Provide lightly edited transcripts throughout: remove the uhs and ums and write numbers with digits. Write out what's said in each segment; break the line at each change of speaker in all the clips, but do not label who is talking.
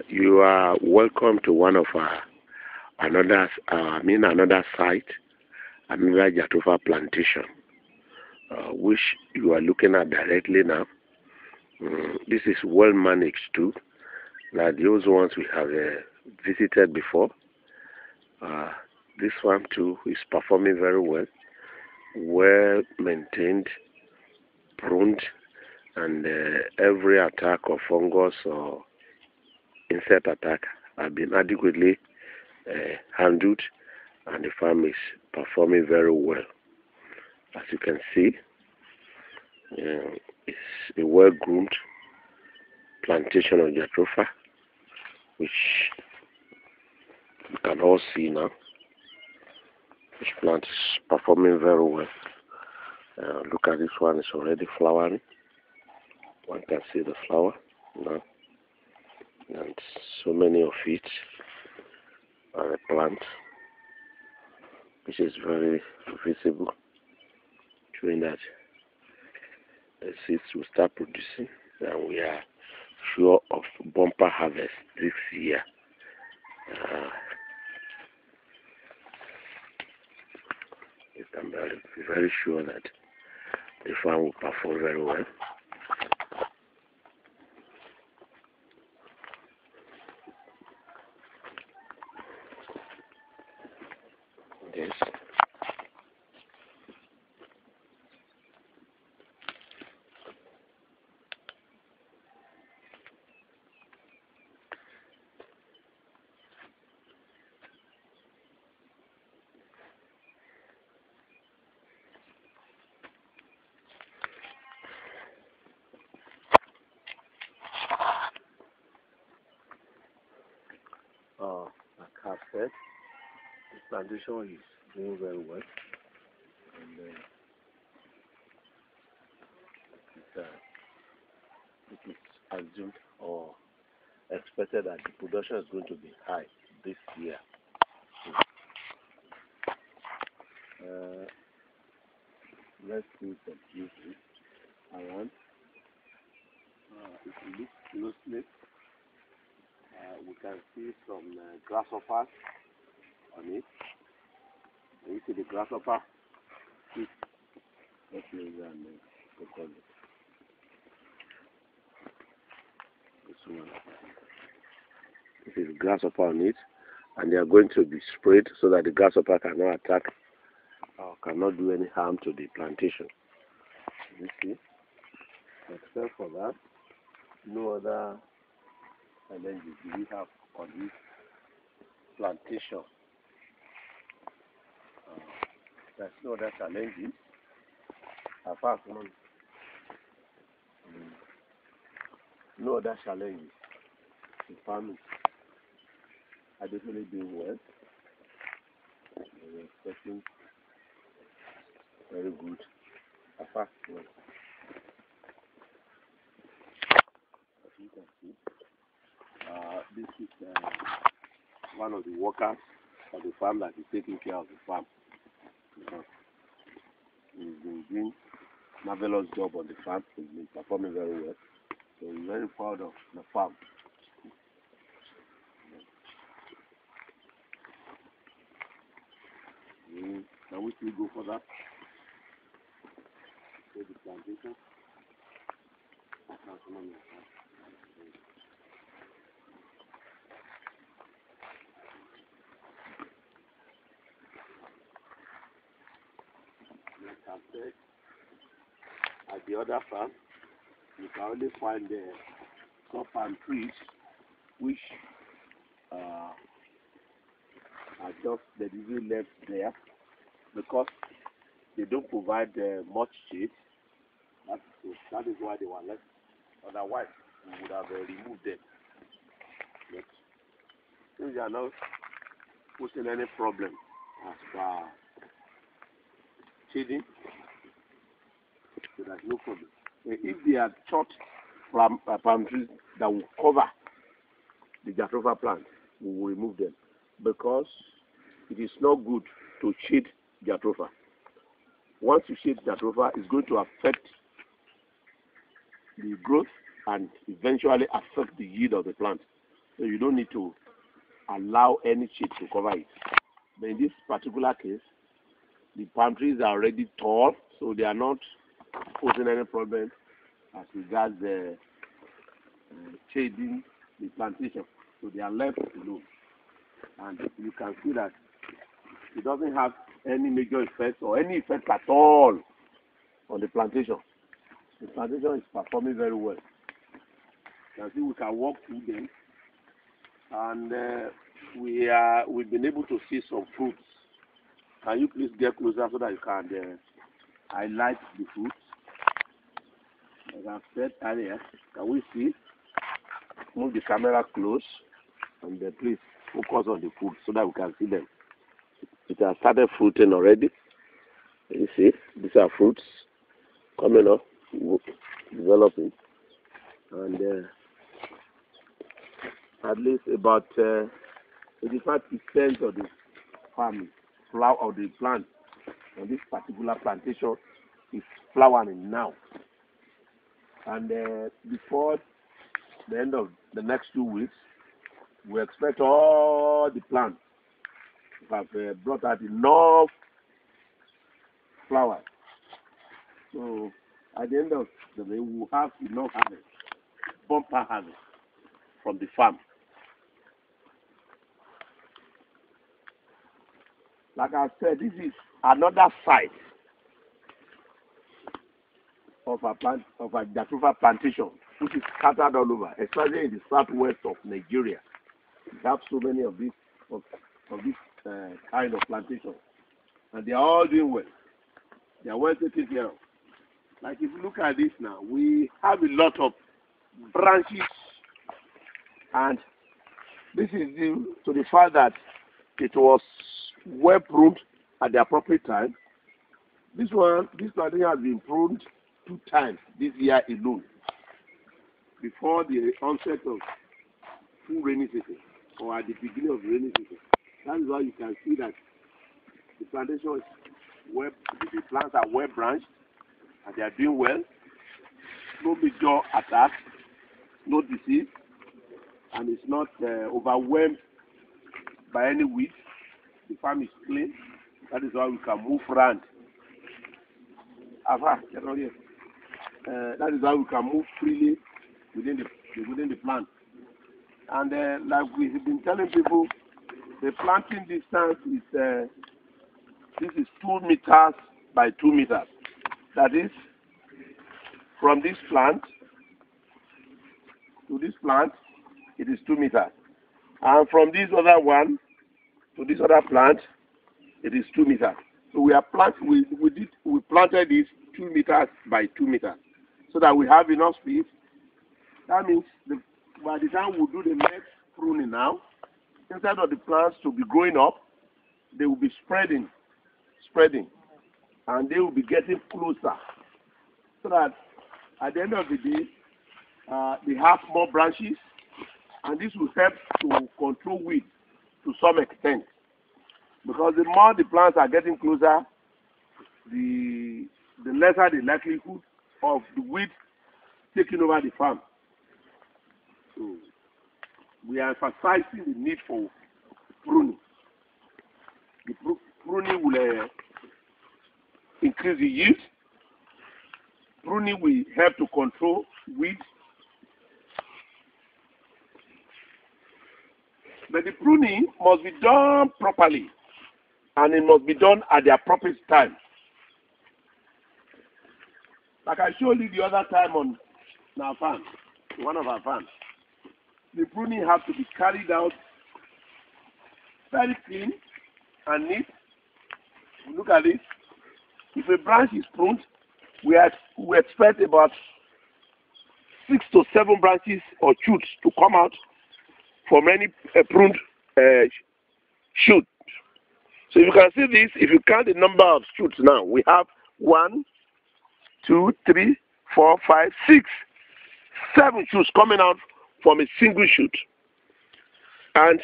You are welcome to one of another site, another Jatropha plantation, which you are looking at directly now. This is well managed too. Like those ones we have visited before. This one too is performing very well, well maintained, pruned, and every attack of fungus or insect attack have been adequately handled, and the farm is performing very well. As you can see, it's a well-groomed plantation of Jatropha, which you can all see now. This plant is performing very well. Look at this one, it's already flowering. One can see the flower now. And so many of it are a plant, which is very visible, showing that the seeds will start producing, and we are sure of bumper harvest this year. You can be very sure that the farm will perform very well. Yes. Like I said, the plantation is doing very well, and it is assumed or expected that the production is going to be high this year. Let's do some uses around. If you look closely, we can see some grasshoppers on it. You see the grasshopper? Let's leave that and this one. This is grasshopper on it, and they are going to be sprayed so that the grasshopper cannot attack or cannot do any harm to the plantation. You see? Except for that, no other challenges we have on this plantation. There's no other challenges apart from no other challenges. The farm is adequately doing well. We're expecting very good apart from, as you can see, this is one of the workers of the farm that is taking care of the farm. He's been doing a marvelous job on the farm. He's been performing very well. So we're very proud of the farm. Can we still go for that? So the plantation. At the other farm, you can only find the top palm trees, which are just the disease left there because they don't provide much shade. That is why they were left. Otherwise, we would have removed them. But since they are not posing any problem as far as shading, so there's no problem. If they are short palm trees that will cover the Jatropha plant, we will remove them because it is not good to shade Jatropha. Once you shade Jatropha, it's going to affect the growth and eventually affect the yield of the plant. So you don't need to allow any shade to cover it. But in this particular case, the palm trees are already tall, so they are not posing any problem as regards the shading the plantation. So they are left alone. And you can see that it doesn't have any major effect or any effect at all on the plantation. The plantation is performing very well. You can see we can walk through them, and we've been able to see some fruits. Can you please get closer so that you can highlight the fruits? As I've said earlier, can we see? Move the camera close, and please focus on the fruits so that we can see them. It has started fruiting already. You see, these are fruits coming up, developing, and at least about 85% of the farming flower of the plant on this particular plantation is flowering now. And before the end of the next 2 weeks, we expect all the plants to have brought out enough flowers. So at the end of the day, we will have enough harvest, bumper harvest from the farm. Like I said, this is another site of a jatropha plantation, which is scattered all over, especially in the southwest of Nigeria. We have so many of these kind of plantations, and they are all doing well. They are well taken care of. Like if you look at this now, we have a lot of branches, and this is due to the fact that it was well pruned at the appropriate time. This plantation has been pruned 2 times this year alone, before the onset of full rainy season or at the beginning of the rainy season. That is why you can see that the plantation is well, the plants are well branched and they are doing well. No major attack, no disease, and it's not overwhelmed by any weeds. The farm is clean. That is why we can move around. That is why we can move freely within the plant. And like we've been telling people, the planting distance is this is 2 meters by 2 meters. That is, from this plant to this plant, it is 2 meters, and from this other one to this other plant, it is 2 meters. So we planted this 2 meters by 2 meters, so that we have enough space. That means by the time we do the next pruning now, instead of the plants to be growing up, they will be spreading, and they will be getting closer, so that at the end of the day, they have more branches, and this will help to control weeds to some extent. Because the more the plants are getting closer, the lesser the likelihood of the weeds taking over the farm. So we are emphasizing the need for pruning. The pruning will increase the yield. Pruning will help to control weeds. But the pruning must be done properly, and it must be done at the appropriate time. Like I showed you the other time on our farm, one of our farms, the pruning has to be carried out very clean and neat. Look at this. If a branch is pruned, we expect about 6 to 7 branches or shoots to come out from any pruned shoot. So you can see this, if you count the number of shoots now, we have 1, 2, 3, 4, 5, 6, 7 shoots coming out from a single shoot. And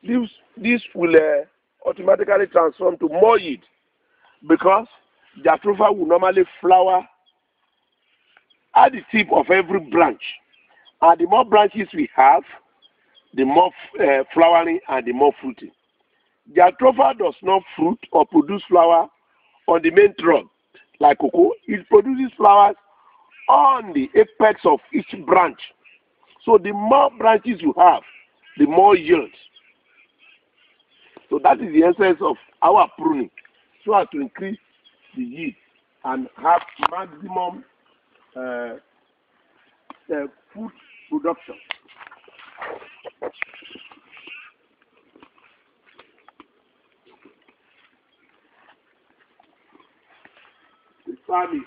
this will automatically transform to more yield, because jatropha will normally flower at the tip of every branch, And the more branches we have, the more flowering and the more fruiting. Jatropha does not fruit or produce flower on the main trunk like cocoa. It produces flowers on the apex of each branch. So the more branches you have, the more yield. So that is the essence of our pruning, so as to increase the yield and have maximum food production. The farm is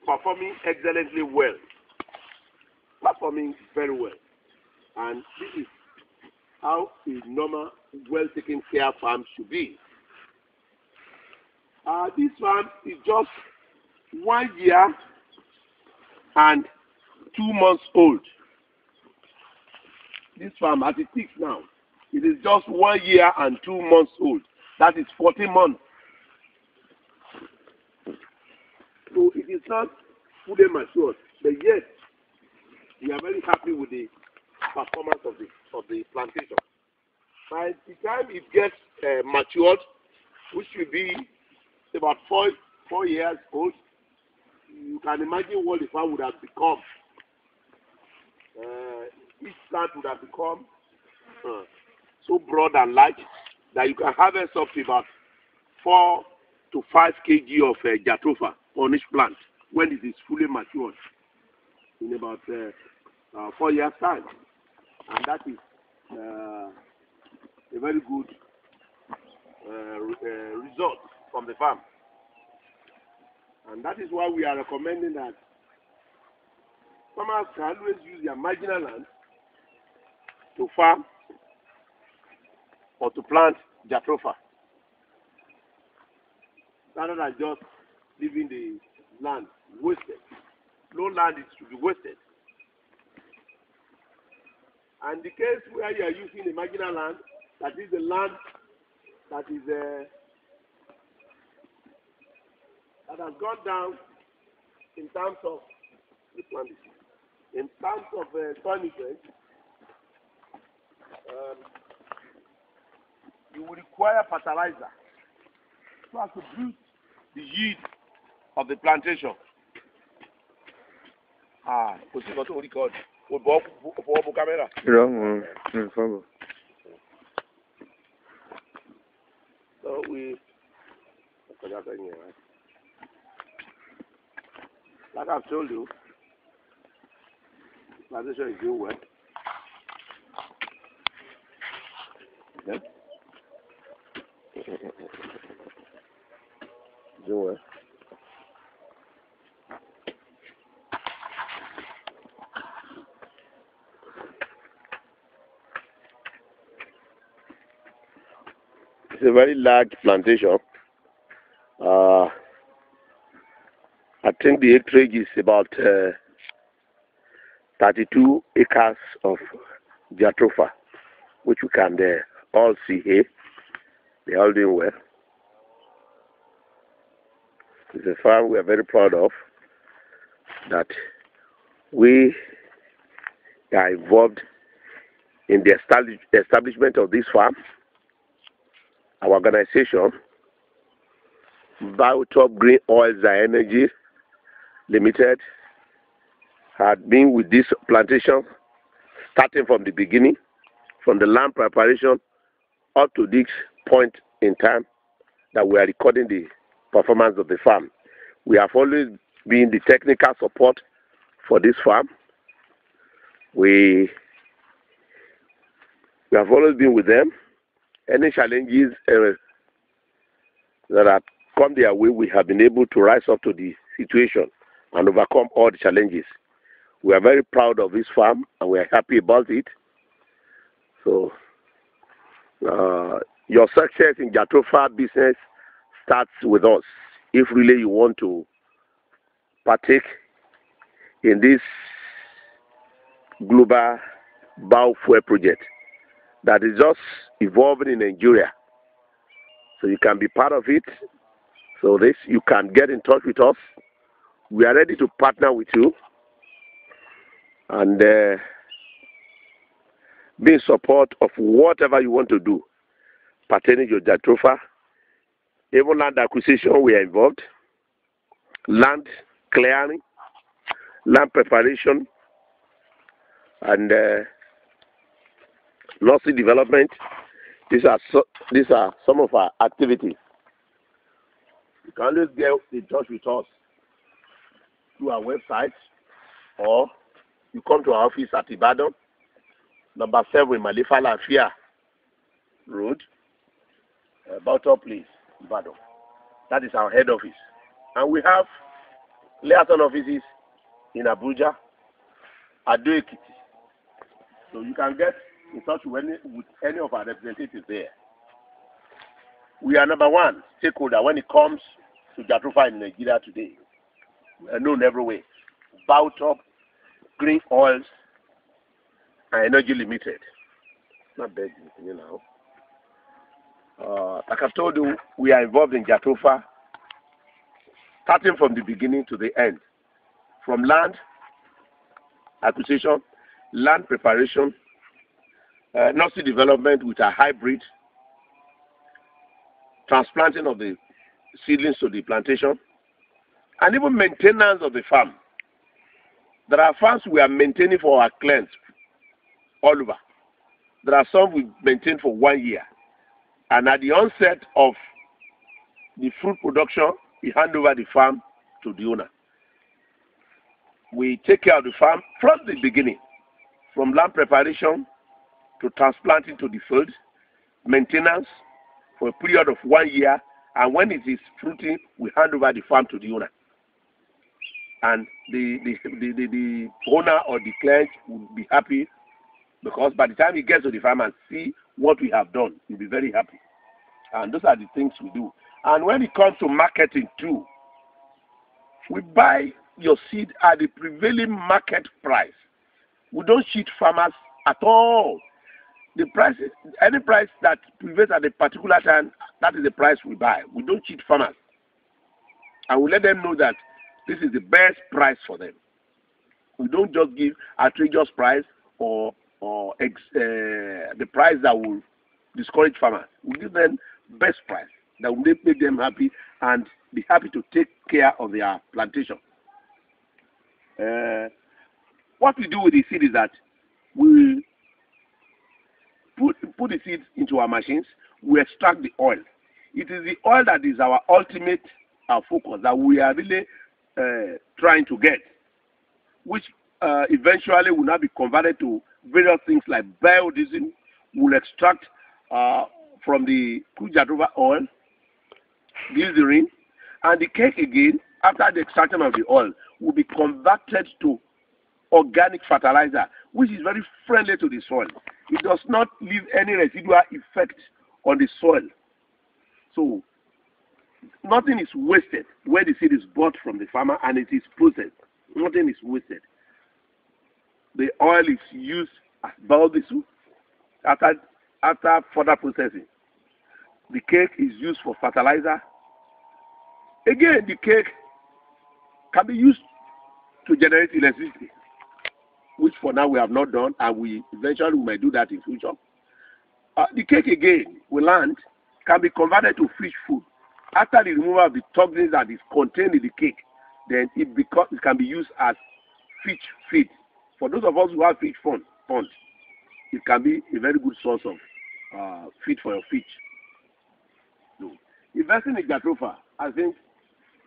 performing excellently well, performing very well, and this is how a normal, well-taken care farm should be. This farm is just 1 year and 2 months old. This farm, as it is now, it is just 1 year and 2 months old. That is 14 months. So it is not fully matured, but yet we are very happy with the performance of the plantation. By the time it gets matured, which will be about 4 years old, you can imagine what the farm would have become. Each plant would have become so broad and large that you can harvest up to about 4 to 5 kg of jatropha on each plant when it is fully matured in about 4 years' time. And that is a very good result from the farm. And that is why we are recommending that farmers can always use their marginal land to farm or to plant jatropha, rather than just leaving the land wasted. No land is to be wasted. And the case where you are using the marginal land, that is the land that is that has gone down in terms of soil nutrients, you will require fertilizer so as to boost the yield of the plantation. So we, like I've told you, the plantation is doing well. Yeah? Doing well. It's a very large plantation. I think the acreage is about 32 acres of jatropha, which we can all see here. They're all doing well. It's a farm we are very proud of, that we are involved in the establishment of this farm. Our organization, Biotop Green Oils and Energy Limited, had been with this plantation starting from the beginning, from the land preparation up to this point in time that we are recording the performance of the farm. We have always been the technical support for this farm. We have always been with them. Any challenges that have come their way, we have been able to rise up to the situation and overcome all the challenges. We are very proud of this farm and we are happy about it. So, your success in jatropha business starts with us. If really you want to partake in this global biofuel project that is just evolving in Nigeria, so you can be part of it. So this, you can get in touch with us. We are ready to partner with you. and be in support of whatever you want to do pertaining to Jatropha. Even land acquisition, we are involved. Land clearing, land preparation, and nursery development. These are some of our activities. You can always get in touch with us through our website, or you come to our office at Ibadan, number 7 Malifa Lafia Road, Bauta Place, Ibadan. That is our head office. And we have liaison offices in Abuja, Ado Ekiti. So you can get in touch with any of our representatives there. We are number 1 stakeholder when it comes to Jatropha in Nigeria today. We are known everywhere. Bauta, Green Oils, and Energy Limited. Not bad, you know. Like I've told you, we are involved in Jatropha starting from the beginning to the end. From land acquisition, land preparation, nursery development with a hybrid, transplanting of the seedlings to the plantation, and even maintenance of the farm. There are farms we are maintaining for our clients all over. There are some we maintain for 1 year. And at the onset of the fruit production, we hand over the farm to the owner. We take care of the farm from the beginning, from land preparation to transplanting to the field, maintenance for a period of 1 year, and when it is fruiting, we hand over the farm to the owner. And the owner or the client will be happy, because by the time he gets to the farm and see what we have done, he'll be very happy. And those are the things we do. And when it comes to marketing too, we buy your seed at the prevailing market price. We don't cheat farmers at all. The price, any price that prevails at a particular time, that is the price we buy. We don't cheat farmers. And we let them know that this is the best price for them. We don't just give outrageous price or the price that will discourage farmers. We give them best price that will make them happy and be happy to take care of their plantation. What we do with the seed is that we put the seeds into our machines. We extract the oil. It is the oil that is our ultimate focus, that we are really trying to get, which eventually will now be converted to various things like biodiesel. We'll extract from the Jatropha oil, glycerin, and the cake again, after the extraction of the oil, will be converted to organic fertilizer, which is very friendly to the soil. It does not leave any residual effect on the soil. So nothing is wasted when the seed is bought from the farmer and it is processed. Nothing is wasted. The oil is used as biodiesel after further processing. The cake is used for fertilizer. Again, the cake can be used to generate electricity, which for now we have not done, and we eventually might do that in future. The cake again, we learned, can be converted to fish food. After the removal of the toxins that is contained in the cake, then it can be used as fish feed. For those of us who have fish ponds, it can be a very good source of feed for your fish. So, investing in Jatropha, I think,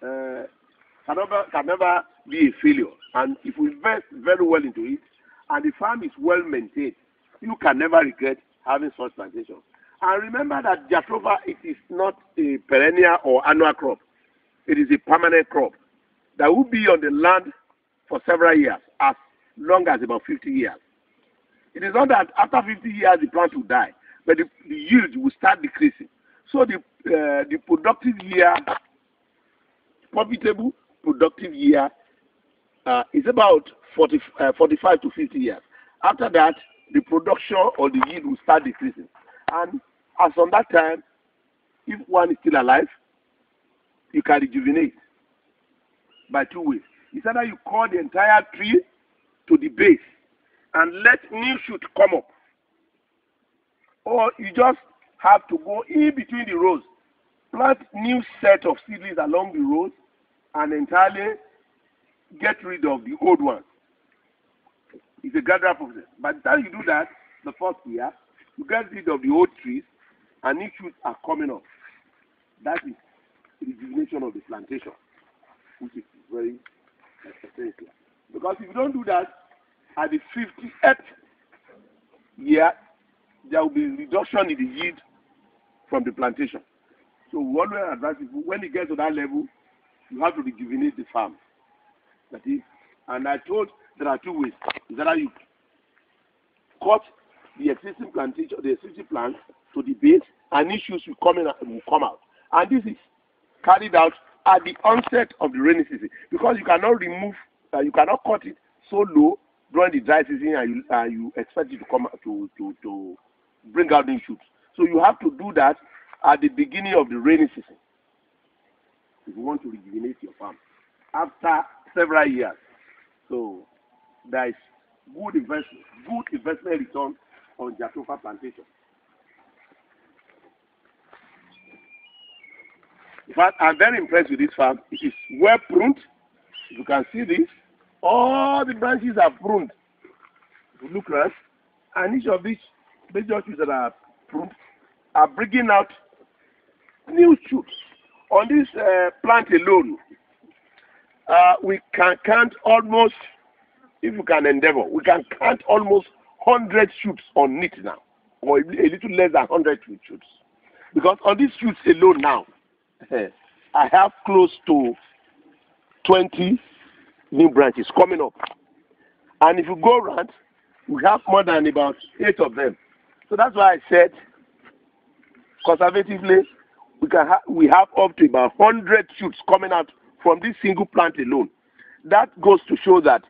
can never be a failure. And if we invest very well into it, and the farm is well maintained, you can never regret having such plantations. And remember that Jatropha, it is not a perennial or annual crop. It is a permanent crop that will be on the land for several years, as long as about 50 years. It is not that after 50 years the plant will die, but the yield will start decreasing. So the productive year, profitable productive year, is about 45 to 50 years. After that, the production or the yield will start decreasing. And as on that time, if one is still alive, you can rejuvenate by 2 ways. It's either you cut the entire tree to the base, and let new shoot come up. Or you just have to go in between the rows, plant new set of seedlings along the rows, and entirely get rid of the old ones. It's a gradual process. By the time you do that, the first year, you get rid of the old trees, and new shoots are coming up. That is rejuvenation of the plantation, which is very essential. Because if you don't do that, at the 58th year, there will be reduction in the yield from the plantation. So we always advise people, when it gets to that level, you have to rejuvenate the farm. That is, and I told there are two ways. Is that you cut the existing plantation, the existing plants to the base, and issues will come out. And this is carried out at the onset of the rainy season, because you cannot you cannot cut it so low during the dry season, and you expect it to come to bring out new shoots. So you have to do that at the beginning of the rainy season if you want to rejuvenate your farm after several years. So there is good investment return on Jatofa plantation. In fact, I'm very impressed with this farm. It is well pruned. You can see this. All the branches are pruned. If you look at, and each of these major trees that are pruned are bringing out new shoots. On this plant alone, we can count almost, if you can endeavor, we can count almost 100 shoots on it now, or a little less than 100 shoots. Because on these shoots alone now, I have close to 20 new branches coming up. And if you go around, we have more than about 8 of them. So that's why I said, conservatively, we have up to about 100 shoots coming out from this single plant alone. That goes to show that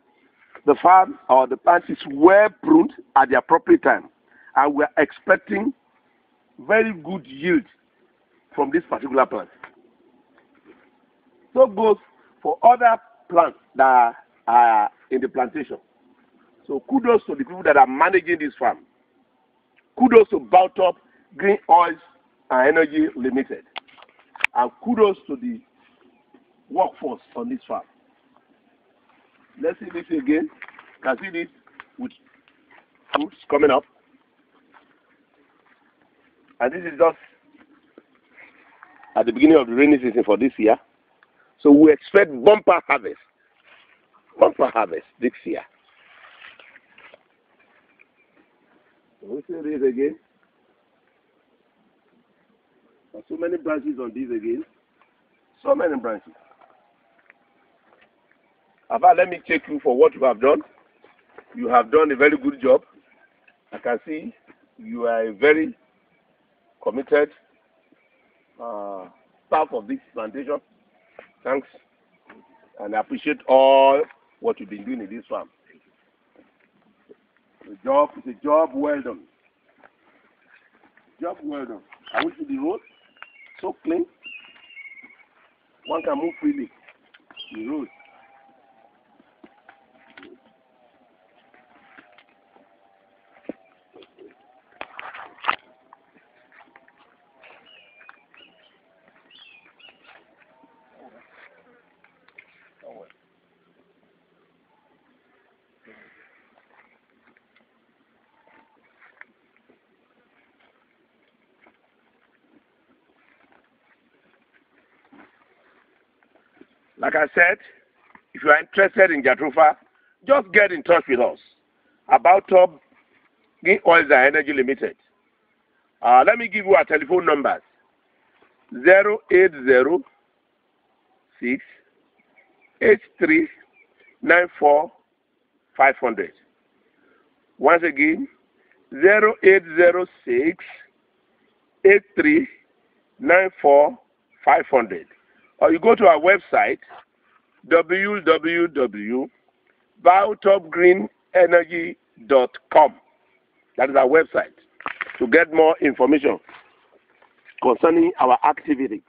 the farm or the plant is well pruned at the appropriate time, and we are expecting very good yield from this particular plant. So goes for other plants that are in the plantation. So kudos to the people that are managing this farm. Kudos to Bautop Green Oils and Energy Limited. And kudos to the workforce on this farm. Let's see this again. You can see this with fruits coming up. And this is just at the beginning of the rainy season for this year. So we expect bumper harvest this year. We see this again. There's so many branches on this again. So many branches. About, let me check you for what you have done. You have done a very good job. I can see you are a very committed staff of this plantation. Thanks. And I appreciate all what you've been doing in this farm. The job is a job well done. Job well done. I wish you the road so clean. One can move freely. The road. Like I said, if you are interested in Jatofa, just get in touch with us about Green Oils and Energy Limited. Let me give you our telephone numbers: 0806 8394 500. Once again, 0806 8394 500. Or you go to our website, www.bautopgreenenergy.com. That is our website, to get more information concerning our activities.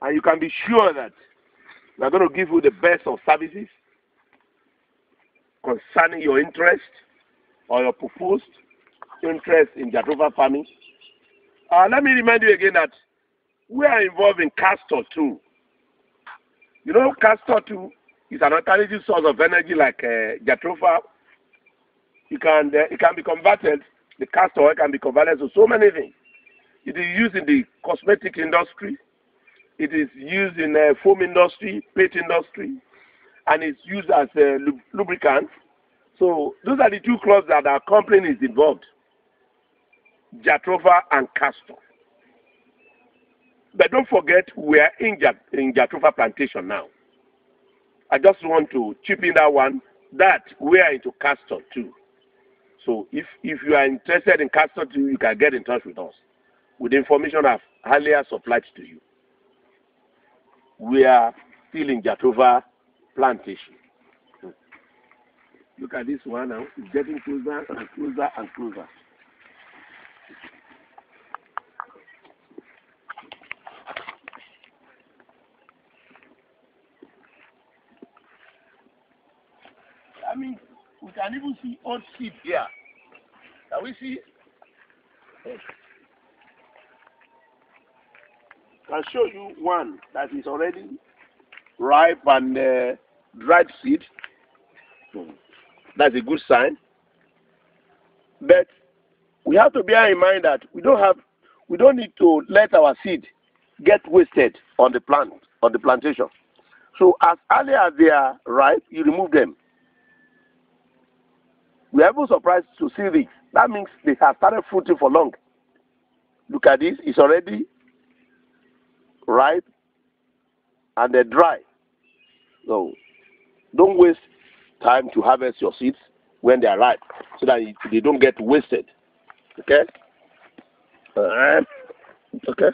And you can be sure that we are going to give you the best of services concerning your interest or your proposed interest in jatropha farming. Let me remind you again that we are involved in castor too. You know, castor too is an alternative source of energy like jatropha. It can be converted. The castor oil can be converted to so many things. It is used in the cosmetic industry. It is used in the foam industry, paint industry, and it's used as a lubricant. So those are the two crops that our company is involved: jatropha and castor. But don't forget, we are in jatropha plantation now. I just want to chip in that one, that we are into castor too. So if you are interested in castor too, you can get in touch with us with the information I've earlier supplied to you. We are still in jatropha plantation. Look at this one now. It's getting closer and closer and closer. I mean, we can even see old seed here. Can we see? Yes. I'll show you one that is already ripe and dried seed. That's a good sign. But we have to bear in mind that we don't need to let our seed get wasted on the plantation. So as early as they are ripe, you remove them. We are even surprised to see this. That means they have started fruiting for long. Look at this; it's already ripe and they're dry. So don't waste time to harvest your seeds when they are ripe, so that they don't get wasted. Okay? Alright. Okay.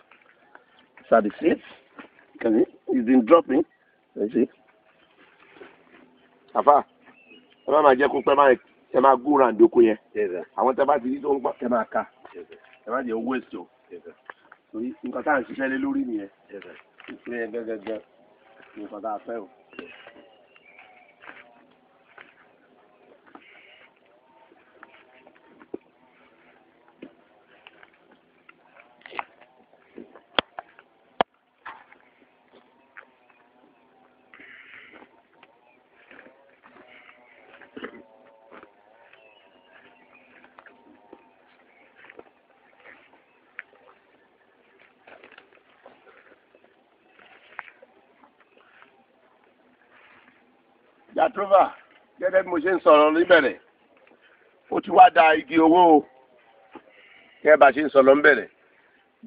So the seeds, can it's been dropping. You see? Afa, I'm not just going ẹ máa go round oko yẹn. Àwọn tẹ́ bá ti rí tó ń gbọ́ ẹ máa ká. Ẹ má jẹ́ waste o. Torí nǹkan tá à ń ṣiṣẹ́ lé lórí nìyẹn. Ìṣe gẹ́gẹ́ nǹkan tá a fẹ́ o. Jatropha, gẹ́gẹ́ bí mo ṣe ń sọ̀rọ̀ níbẹ̀rẹ̀, ó ti wá da igi owó o. Gẹ́gẹ́ bá ṣe ń sọ̀rọ̀ níbẹ̀rẹ̀,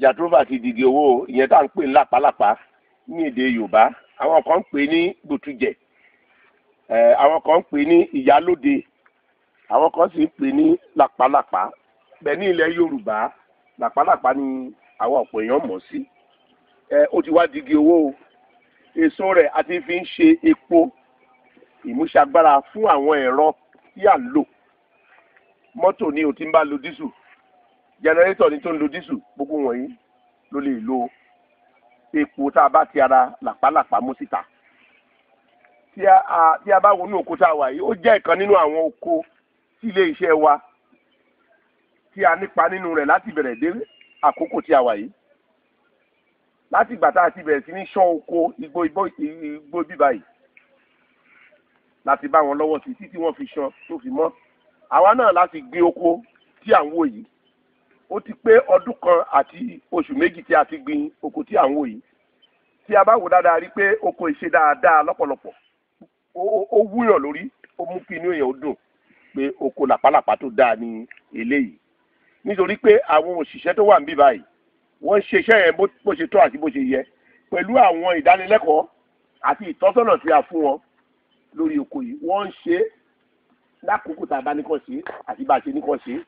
Jatropha ti di igi owó o. Ìyẹn tá à ń pè ní làpálàpá ní èdè Yorùbá. Àwọn kan ń pè ní gbòtújẹ̀. Àwọn kan ń pè ní ìyálóde. Àwọn kan sì ń pè ní làpálàpá. Bẹ́ẹ̀ ní ilẹ̀ Yorùbá, làpálàpá ni àwọn ọ̀pọ̀ èèyàn mọ̀ sí. Ó ti wá di igi owó o. Èso rẹ̀ a ti fi ń ṣe epo ìmúṣagbára fún àwọn ẹ̀rọ tí à ń lò. Mọ́tò ni ò ti ń bá lo dísù, jẹnẹrétọ̀ ni tó ń lo dísù, gbogbo wọ̀nyí ló lè lo epo tá a bá ti ara làpálàpá mú síta. Tí a bá wọnú oko tá a wà yìí, ó jẹ́ ìkan nínú àwọn oko tí ilé iṣẹ́ wa tí a nípa nínú rẹ̀ láti bẹ̀rẹ̀ dé àkókò tí a wà yìí. Láti ìgbà tá a ti bẹ̀rẹ̀ sí ní ṣán oko igbó bíbá yìí, láti bá wọn lọ́wọ́ sí títí wọ́n fi ṣan tó fi mọ́. Àwa náà láti gbin oko tí à ń wò yìí. Ó ti pé ọdún kan àti oṣù méjì tí a ti gbin oko tí à ń wò yìí. Tí a bá wò dáadáa rí pé oko ìṣe dáadáa lọ́pọ̀lọpọ̀. Ó wúyàn lórí, ó mú kí inú èèyàn ó dùn pé oko làpálàpá tó dáa ní eléyìí. Nítorí pé àwọn òṣìṣẹ́ tó wà níbí báyìí, wọ́n ń ṣe iṣẹ́ yẹn bó ṣe tó àti bó ṣe yẹ, pẹ̀lú àwọn ìdánilẹ́kọ̀ọ́ àti ìtọ́sọ́nà tí a fún wọn lórí oko yìí. Wọ́n ń ṣe lákòókò tá a bá ní kàn ṣe àti bá a ṣe ní kàn ṣe.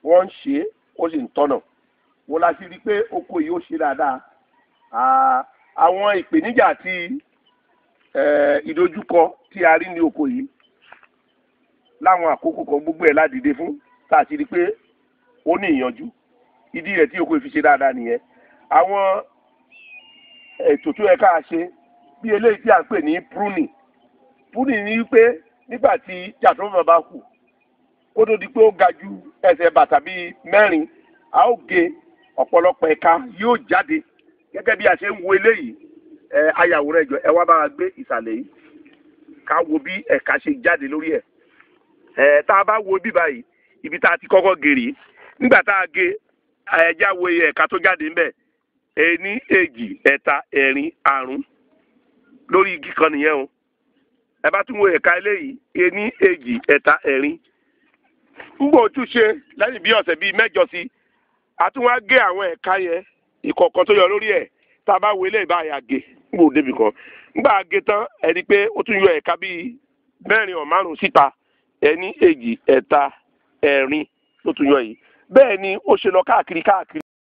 Wọ́n ń ṣe ó sì ń tọ́nà. Wọ́n la ti rí pé oko yìí ó ṣe dáadáa. Àwọn ìpèníjà àti ìdojúkọ tí a rí ní oko yìí láwọn àkókò kan gbogbo ẹ̀ ládìde fún, tá a ti rí pé ó ní ìyanjú. Ìdí rẹ̀ tí oko yìí fi ṣe dáadáa nìyẹn. Àwọn ètò tó yẹ ká ṣe bí eléyìí tí a ń pè ní pruning. Pruning ni wípé nígbà tí jàtúrọ̀fà bá kù kó tó di pé ó ga ju ẹsẹ̀ bàtà bíi 4 a ó gé ọ̀pọ̀lọpọ̀ ẹ̀ka yóò jáde gẹ́gẹ́ bí a ṣe ń wo eléyìí ayàwòrán ẹ̀jọ̀ ẹ wá bá wa gbé ìsàlẹ̀ yìí ká wo bí ẹ̀ka ṣe jáde lórí ẹ̀ tá a bá wo bí báyìí ibi tá a ti kọ́kọ́ gèrè nígbà tá a gé ẹja wo ẹ̀ka tó jáde ńbẹ̀ 1 2 3 4 5 lórí igi kan nìyẹn o ẹ bá tún wo ẹ̀ka eléyìí 1 2 3 4 ń bò tún ṣe lẹ́yìn bí ọ̀sẹ̀ bíi 8 sí a tún wá gé àwọn ẹ̀ka yẹn ìkọ̀ọ̀kan tó yọ lórí ẹ̀ tá a bá wo eléyìí báyà gé ń bò débi kan nígbà gé tán ẹni pé ó tún yọ ẹ̀ka bíi 4 or 5 síta 1 2 3 4 ló tún yọ yìí bẹ́ẹ̀ ni ó ṣe lọ káàkiri.